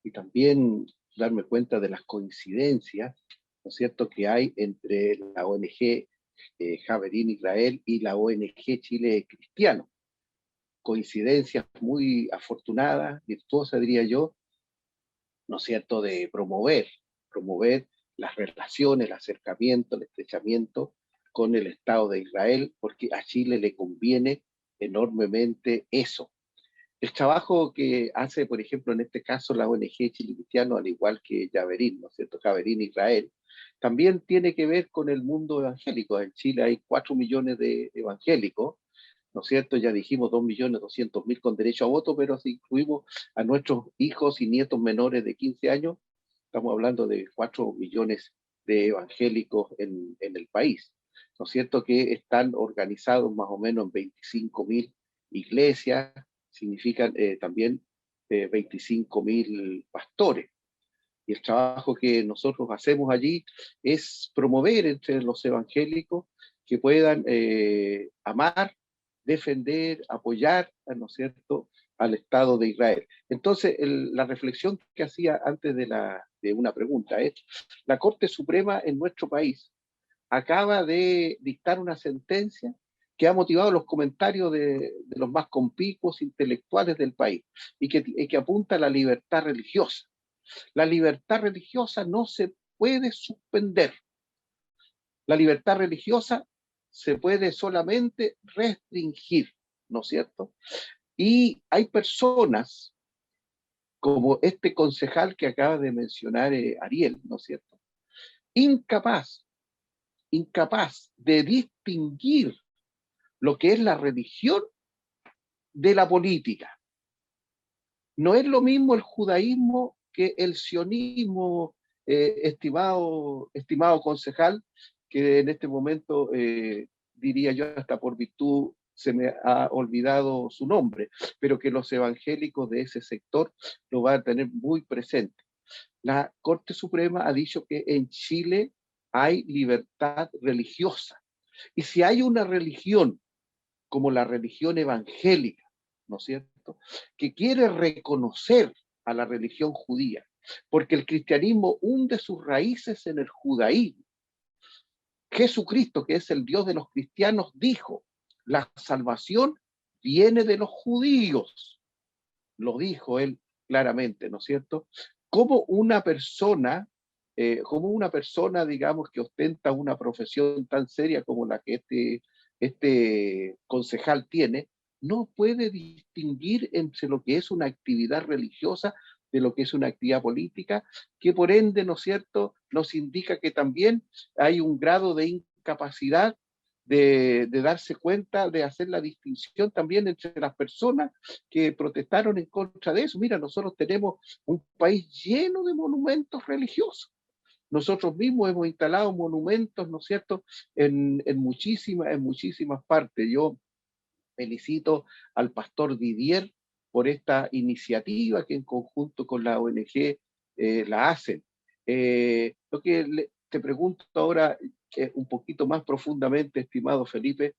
y también darme cuenta de las coincidencias, ¿no es cierto?, que hay entre la ONG Javerín Israel y la ONG Chile Cristiano. Coincidencias muy afortunadas, virtuosas, diría yo, ¿no es cierto?, de promover las relaciones, el acercamiento, el estrechamiento con el Estado de Israel, porque a Chile le conviene enormemente eso. El trabajo que hace, por ejemplo, en este caso la ONG Chile Cristiano, al igual que Javerín, ¿no es cierto?, Javerín Israel, también tiene que ver con el mundo evangélico. En Chile hay 4 millones de evangélicos, ¿no es cierto? Ya dijimos 2.200.000 con derecho a voto, pero si incluimos a nuestros hijos y nietos menores de 15 años, estamos hablando de 4 millones de evangélicos en el país, ¿no es cierto? Que están organizados más o menos en 25.000 iglesias, significan también 25.000 pastores. Y el trabajo que nosotros hacemos allí es promover entre los evangélicos que puedan amar, defender, apoyar, ¿no es cierto?, al Estado de Israel. Entonces, la reflexión que hacía antes de una pregunta es, la Corte Suprema en nuestro país acaba de dictar una sentencia que ha motivado los comentarios de los más conspicuos intelectuales del país y que apunta a la libertad religiosa. La libertad religiosa no se puede suspender. La libertad religiosa se puede solamente restringir, ¿no es cierto? Y hay personas como este concejal que acaba de mencionar Ariel, ¿no es cierto? Incapaz de distinguir lo que es la religión de la política. No es lo mismo el judaísmo que el sionismo, estimado concejal, que en este momento, diría yo, hasta por virtud se me ha olvidado su nombre, pero que los evangélicos de ese sector lo van a tener muy presente. La Corte Suprema ha dicho que en Chile hay libertad religiosa. Y si hay una religión como la religión evangélica, ¿no es cierto?, que quiere reconocer a la religión judía, porque el cristianismo hunde sus raíces en el judaísmo. Jesucristo, que es el Dios de los cristianos, dijo, la salvación viene de los judíos. Lo dijo él claramente, ¿no es cierto? Como una persona, digamos, que ostenta una profesión tan seria como la que este concejal tiene, no puede distinguir entre lo que es una actividad religiosa de lo que es una actividad política, que por ende, ¿no es cierto?, nos indica que también hay un grado de incapacidad de darse cuenta, de hacer la distinción también entre las personas que protestaron en contra de eso. Mira, nosotros tenemos un país lleno de monumentos religiosos. Nosotros mismos hemos instalado monumentos, ¿no es cierto?, en muchísimas partes. Yo felicito al pastor Didier por esta iniciativa que en conjunto con la ONG la hacen. Lo que te pregunto ahora, un poquito más profundamente, estimado Felipe,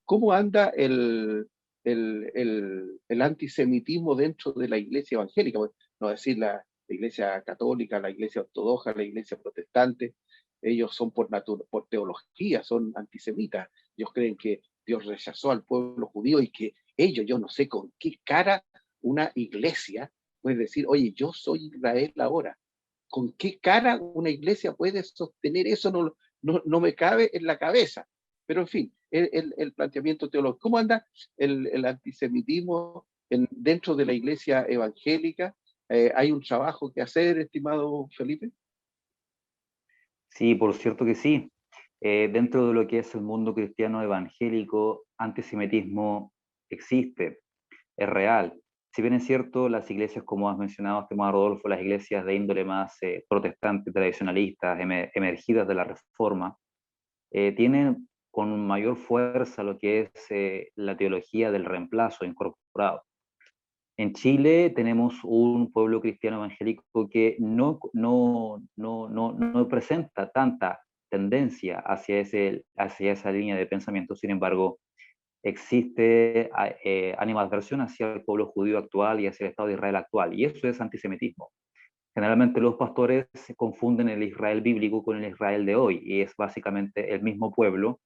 ¿cómo anda el antisemitismo dentro de la iglesia evangélica? Bueno, no decir la iglesia católica, la iglesia ortodoxa, la iglesia protestante, ellos son por teología, son antisemitas. Ellos creen que Dios rechazó al pueblo judío y que ellos, yo no sé con qué cara una iglesia puede decir, oye, yo soy Israel ahora. ¿Con qué cara una iglesia puede sostener eso? No me cabe en la cabeza. Pero en fin, el planteamiento teológico. ¿Cómo anda el antisemitismo dentro de la iglesia evangélica? ¿Hay un trabajo que hacer, estimado Felipe? Sí, por cierto que sí. Dentro de lo que es el mundo cristiano evangélico, antisemitismo existe, es real. Si bien es cierto, las iglesias, como has mencionado, estimado Rodolfo, las iglesias de índole más protestante, tradicionalistas, emergidas de la Reforma, tienen con mayor fuerza lo que es la teología del reemplazo incorporado. En Chile tenemos un pueblo cristiano evangélico que no presenta tanta tendencia hacia esa línea de pensamiento. Sin embargo, existe animadversión hacia el pueblo judío actual y hacia el Estado de Israel actual, y eso es antisemitismo. Generalmente los pastores se confunden el Israel bíblico con el Israel de hoy, y es básicamente el mismo pueblo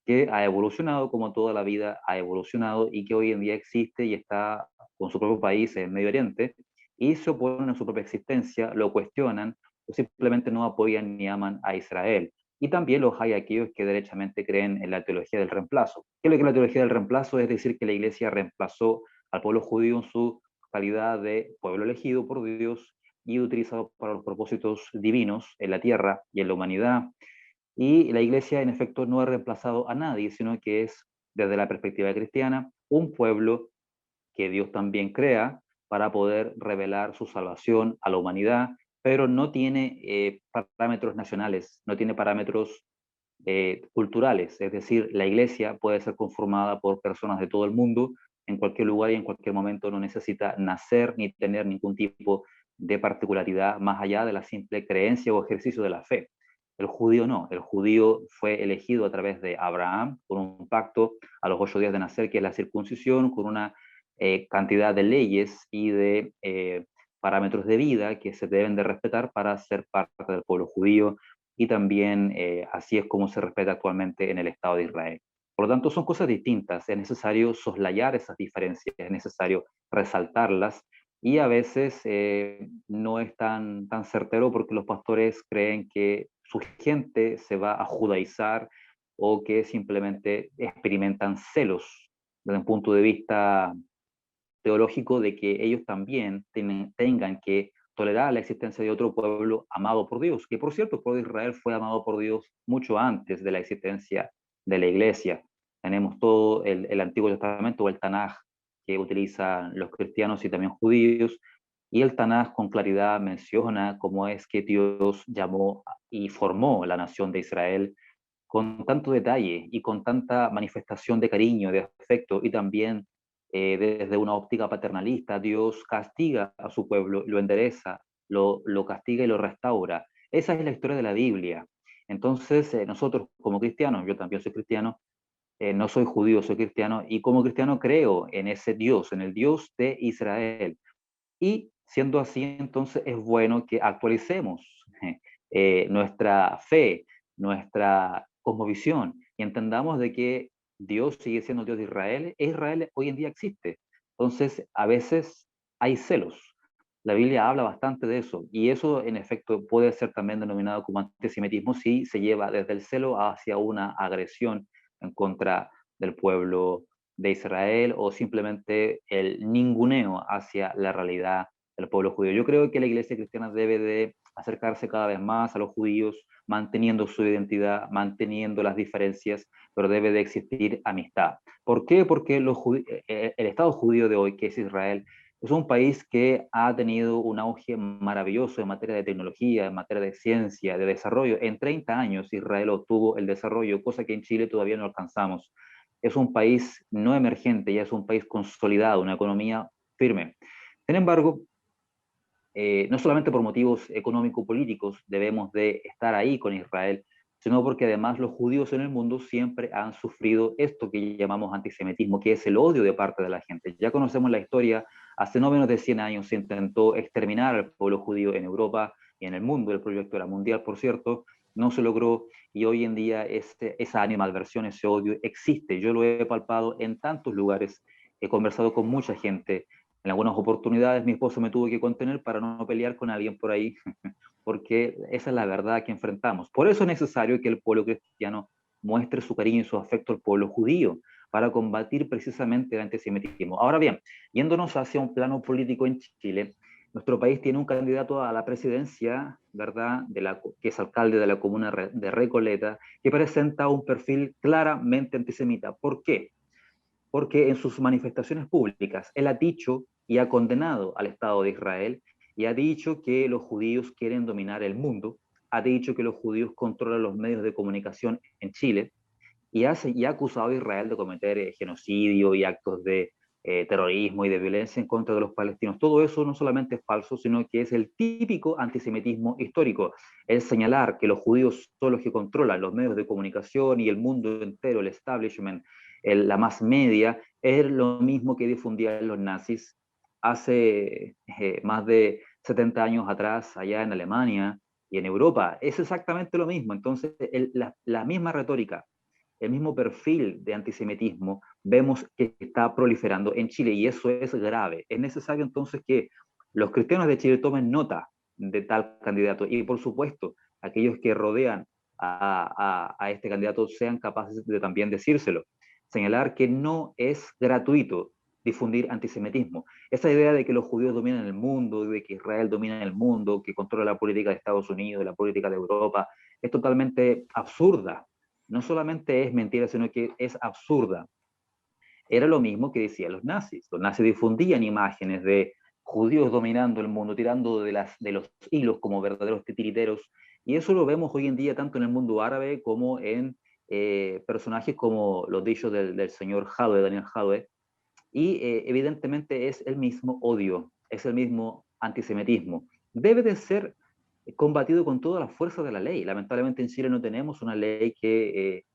que ha evolucionado como toda la vida ha evolucionado y que hoy en día existe y está con su propio país en Medio Oriente, y se oponen a su propia existencia, lo cuestionan o simplemente no apoyan ni aman a Israel. Y también los hay aquellos que derechamente creen en la teología del reemplazo. ¿Qué es lo que es la teología del reemplazo? Es decir, que la iglesia reemplazó al pueblo judío en su calidad de pueblo elegido por Dios y utilizado para los propósitos divinos en la tierra y en la humanidad. Y la iglesia, en efecto, no ha reemplazado a nadie, sino que es, desde la perspectiva cristiana, un pueblo que Dios también crea para poder revelar su salvación a la humanidad, pero no tiene parámetros nacionales, no tiene parámetros culturales. Es decir, la iglesia puede ser conformada por personas de todo el mundo en cualquier lugar y en cualquier momento, no necesita nacer ni tener ningún tipo de particularidad más allá de la simple creencia o ejercicio de la fe. El judío no, el judío fue elegido a través de Abraham con un pacto a los 8 días de nacer, que es la circuncisión, con una cantidad de leyes y de parámetros de vida que se deben de respetar para ser parte del pueblo judío, y también así es como se respeta actualmente en el Estado de Israel. Por lo tanto, son cosas distintas, es necesario soslayar esas diferencias, es necesario resaltarlas, y a veces no es tan certero porque los pastores creen que su gente se va a judaizar o que simplemente experimentan celos desde un punto de vista teológico de que ellos también tengan que tolerar la existencia de otro pueblo amado por Dios, que por cierto el pueblo de Israel fue amado por Dios mucho antes de la existencia de la iglesia. Tenemos todo el Antiguo Testamento o el Tanaj que utilizan los cristianos y también judíos, y el Tanaj con claridad menciona cómo es que Dios llamó y formó la nación de Israel con tanto detalle y con tanta manifestación de cariño, de afecto, y también desde una óptica paternalista. Dios castiga a su pueblo, lo endereza, lo castiga y lo restaura. Esa es la historia de la Biblia. Entonces, nosotros como cristianos, yo también soy cristiano, no soy judío, soy cristiano, y como cristiano creo en ese Dios, en el Dios de Israel. Y siendo así, entonces es bueno que actualicemos nuestra fe, nuestra cosmovisión, y entendamos de que Dios sigue siendo el Dios de Israel, e Israel hoy en día existe. Entonces, a veces hay celos. La Biblia habla bastante de eso, y eso en efecto puede ser también denominado como antisemitismo si se lleva desde el celo hacia una agresión en contra del pueblo de Israel, o simplemente el ninguneo hacia la realidad del pueblo judío. Yo creo que la iglesia cristiana debe de acercarse cada vez más a los judíos, manteniendo su identidad, manteniendo las diferencias, pero debe de existir amistad. ¿Por qué? Porque el Estado judío de hoy, que es Israel, es un país que ha tenido un auge maravilloso en materia de tecnología, en materia de ciencia, de desarrollo. En 30 años Israel obtuvo el desarrollo, cosa que en Chile todavía no alcanzamos. Es un país no emergente, ya es un país consolidado, una economía firme. Sin embargo, no solamente por motivos económico-políticos debemos de estar ahí con Israel, sino porque además los judíos en el mundo siempre han sufrido esto que llamamos antisemitismo, que es el odio de parte de la gente. Ya conocemos la historia, hace no menos de 100 años se intentó exterminar al pueblo judío en Europa y en el mundo, el proyecto era mundial, por cierto, no se logró, y hoy en día esa animadversión, ese odio existe. Yo lo he palpado en tantos lugares, he conversado con mucha gente. En algunas oportunidades mi esposo me tuvo que contener para no pelear con alguien por ahí, porque esa es la verdad que enfrentamos. Por eso es necesario que el pueblo cristiano muestre su cariño y su afecto al pueblo judío, para combatir precisamente el antisemitismo. Ahora bien, yéndonos hacia un plano político en Chile, nuestro país tiene un candidato a la presidencia, ¿verdad?, que es alcalde de la comuna de Recoleta, que presenta un perfil claramente antisemita. ¿Por qué? Porque en sus manifestaciones públicas él ha dicho y ha condenado al Estado de Israel, y ha dicho que los judíos quieren dominar el mundo, ha dicho que los judíos controlan los medios de comunicación en Chile, y ha acusado a Israel de cometer genocidio y actos de terrorismo y de violencia en contra de los palestinos. Todo eso no solamente es falso, sino que es el típico antisemitismo histórico. El señalar que los judíos son los que controlan los medios de comunicación y el mundo entero, el establishment, la más media, es lo mismo que difundían los nazis hace más de 70 años atrás, allá en Alemania y en Europa. Es exactamente lo mismo. Entonces, la misma retórica, el mismo perfil de antisemitismo vemos que está proliferando en Chile, y eso es grave. Es necesario entonces que los cristianos de Chile tomen nota de tal candidato, y por supuesto aquellos que rodean a este candidato sean capaces de también decírselo. Señalar que no es gratuito difundir antisemitismo. Esa idea de que los judíos dominan el mundo, de que Israel domina el mundo, que controla la política de Estados Unidos, la política de Europa, es totalmente absurda. No solamente es mentira, sino que es absurda. Era lo mismo que decían los nazis. Los nazis difundían imágenes de judíos dominando el mundo, tirando de los hilos como verdaderos titiriteros, y eso lo vemos hoy en día tanto en el mundo árabe como en personajes como los dichos del señor Jadwe, Daniel Jadwe, y evidentemente es el mismo odio, es el mismo antisemitismo. Debe de ser combatido con toda la fuerza de la ley. Lamentablemente en Chile no tenemos una ley que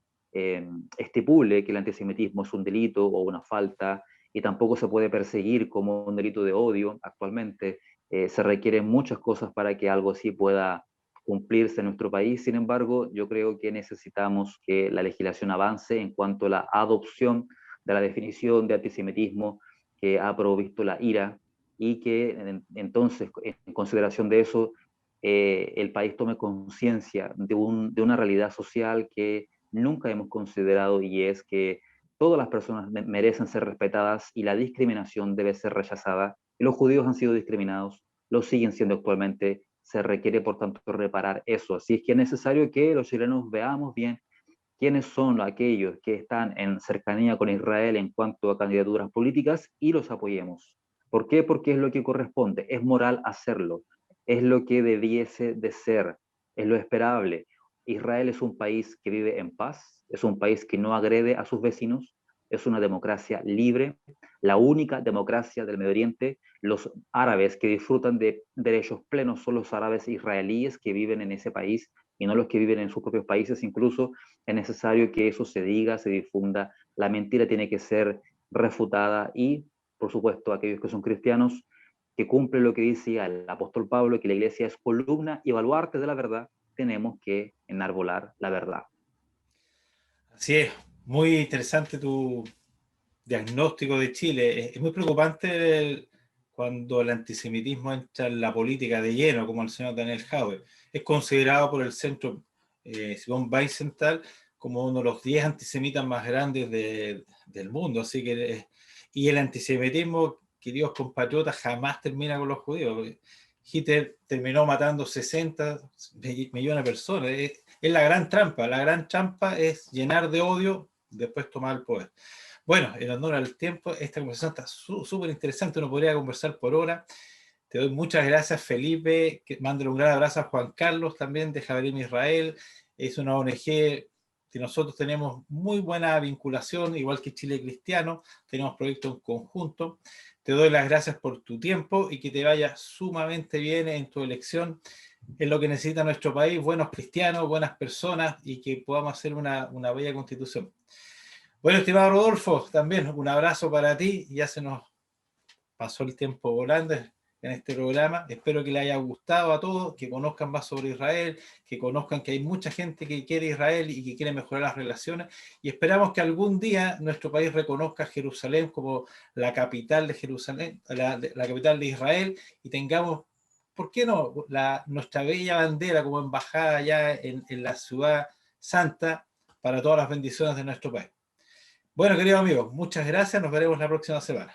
estipule que el antisemitismo es un delito o una falta, y tampoco se puede perseguir como un delito de odio actualmente. Se requieren muchas cosas para que algo así pueda cumplirse en nuestro país. Sin embargo, yo creo que necesitamos que la legislación avance en cuanto a la adopción de la definición de antisemitismo que ha provisto la IRA, y que entonces, en consideración de eso, el país tome conciencia de una realidad social que nunca hemos considerado, y es que todas las personas merecen ser respetadas y la discriminación debe ser rechazada. Y los judíos han sido discriminados, lo siguen siendo actualmente, se requiere por tanto reparar eso. Así es que es necesario que los chilenos veamos bien quiénes son aquellos que están en cercanía con Israel en cuanto a candidaturas políticas y los apoyemos. ¿Por qué? Porque es lo que corresponde, es moral hacerlo, es lo que debiese de ser, es lo esperable. Israel es un país que vive en paz, es un país que no agrede a sus vecinos, es una democracia libre, la única democracia del Medio Oriente. Los árabes que disfrutan de derechos plenos son los árabes israelíes que viven en ese país y no los que viven en sus propios países. Incluso es necesario que eso se diga, se difunda, la mentira tiene que ser refutada, y, por supuesto, aquellos que son cristianos, que cumplen lo que decía el apóstol Pablo, que la iglesia es columna y baluarte de la verdad, tenemos que enarbolar la verdad. Así es, muy interesante tu diagnóstico de Chile. Es muy preocupante cuando el antisemitismo entra en la política de lleno, como el señor Daniel Jaude. Es considerado por el centro Simón Wiesenthal como uno de los 10 antisemitas más grandes del mundo. Así que, y el antisemitismo, queridos compatriotas, jamás termina con los judíos. Hitler terminó matando 60 millones de personas. Es la gran trampa. La gran trampa es llenar de odio, después tomar el poder. Bueno, en honor al tiempo, esta conversación está súper interesante, uno podría conversar por hora. Te doy muchas gracias, Felipe. Mándale un gran abrazo a Juan Carlos también de Javerim Israel. Es una ONG que nosotros tenemos muy buena vinculación, igual que Chile Cristiano. Tenemos proyectos en conjunto. Te doy las gracias por tu tiempo y que te vaya sumamente bien en tu elección. Es lo que necesita nuestro país, buenos cristianos, buenas personas, y que podamos hacer una bella constitución. Bueno, estimado Rodolfo, también un abrazo para ti. Ya se nos pasó el tiempo volando en este programa. Espero que les haya gustado a todos, que conozcan más sobre Israel, que conozcan que hay mucha gente que quiere Israel y que quiere mejorar las relaciones. Y esperamos que algún día nuestro país reconozca a Jerusalén como la capital de Jerusalén, la capital de Israel, y tengamos, ¿por qué no?, nuestra bella bandera como embajada allá en la ciudad santa para todas las bendiciones de nuestro país. Bueno, queridos amigos, muchas gracias. Nos veremos la próxima semana.